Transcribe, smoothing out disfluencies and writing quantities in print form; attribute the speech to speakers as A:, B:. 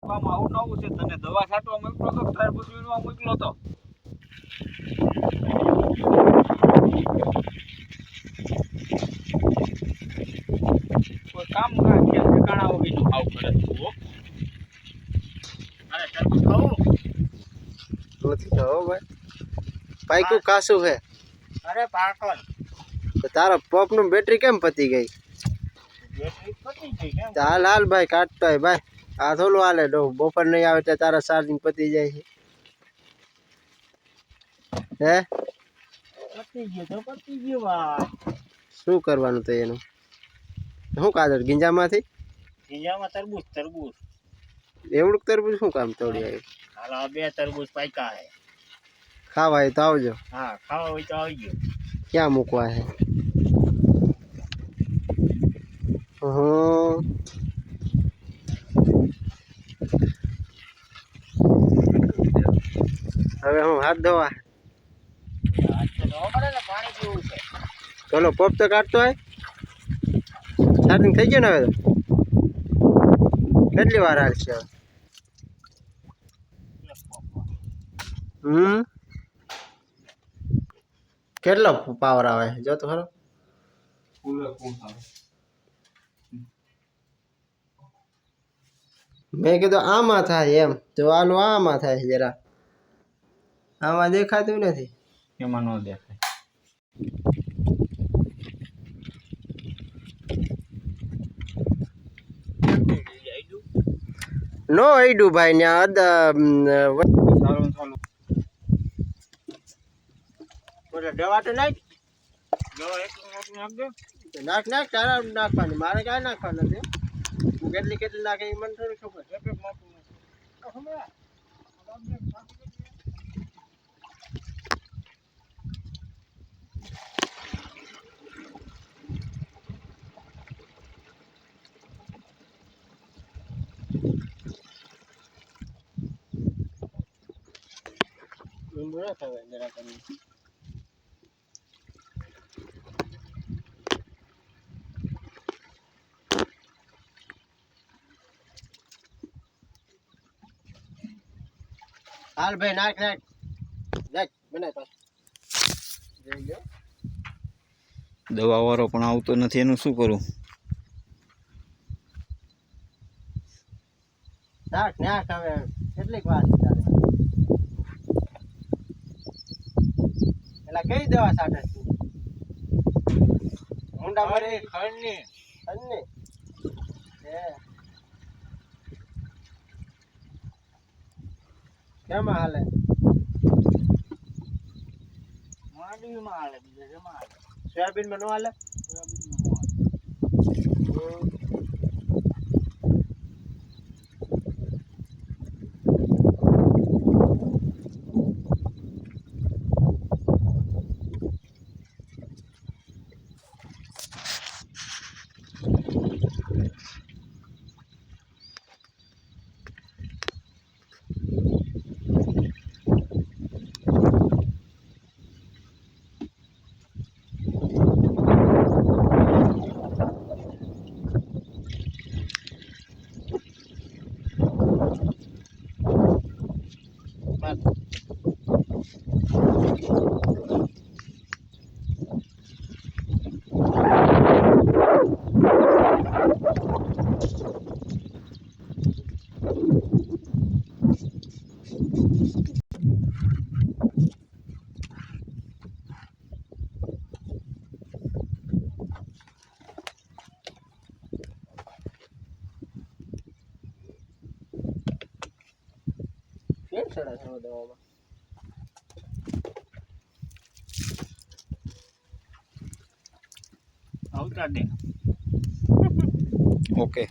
A: કામ આવું નવું છે. તને દવા છાંટવા મોકલો તો તાર પછી નો મોકલો તો કોઈ કામ ના કે ઠેકાણા વગરનું ખાવ કરે તું હો. અરે તરબૂચ ખાવું
B: નથી ખાવો ભાઈ. પાઈકું કાસું હે.
A: અરે પાકલ
B: તો તારા પપ નું બેટરી કેમ પતી ગઈ?
A: બેટરી પતી ગઈ કેમ?
B: હાલ હાલ ભાઈ કાઢતો હોય ભાઈ. આ થોડું હાલે બપોર નહીં આવે ત્યાં તારા ચાર્જિંગ પતી જાય છે. હે
A: પતી ગયું તો પતી ગયું ભાઈ.
B: શું કરવાનું તો એનું? શું કાદર ગીંજામાંથી?
A: ગીંજામાં તરબૂચ તરબૂચ
B: એવડું તરબૂચ શું કામ તોડી આવ્યું?
A: હાલ આ બે તરબૂચ પાક્યા હે.
B: ખાવા હોય તો આવજો.
A: હા ખાવા હોય તો આવી ગયો.
B: ક્યાં મૂકવા છે? હવે હું હાથ ધોવા.
A: પાણી પીવું છે.
B: ચલો પપ તો કાઢતો હોય. ચાર્જિંગ થઈ ગયો ને હવે? કેટલી વાર હાલશે હવે? કેટલો પાવર આવે જો તો ખરો. મેં કીધું આમાં થાય એમ તો આલું આમાં થાય જરા. આમાં દેખાતું નથી.
A: એમાં ન દેખાય.
B: નો આઈડું ભાઈ ને દવા તો નાખ.
A: દવા એક નાખ દે.
B: નાખ નાખ તારા નાખવાની મારે કાંઈ નાખવાનું નથી. કેટલી કેટલી નાખે એ મને થોડી ખબર. હાલ ભાઈ નાખ નાખ નાખ બનાય પાછું.
A: દવા વાળો પણ આવતો નથી એનું શું કરું?
B: નાખ નાખ હવે કેટલીક વાર છે તારે? પેલા કઈ દવા છાંટે તું? ઊંડા મરે
A: ખંડની
B: ખંડની કેમાં હાલે?
A: માંડવીમાં હાલે. બીજે જેમાં હાલે.
B: સોયાબીનમાં નો હાલે?
A: આવતા દે. ઓકે.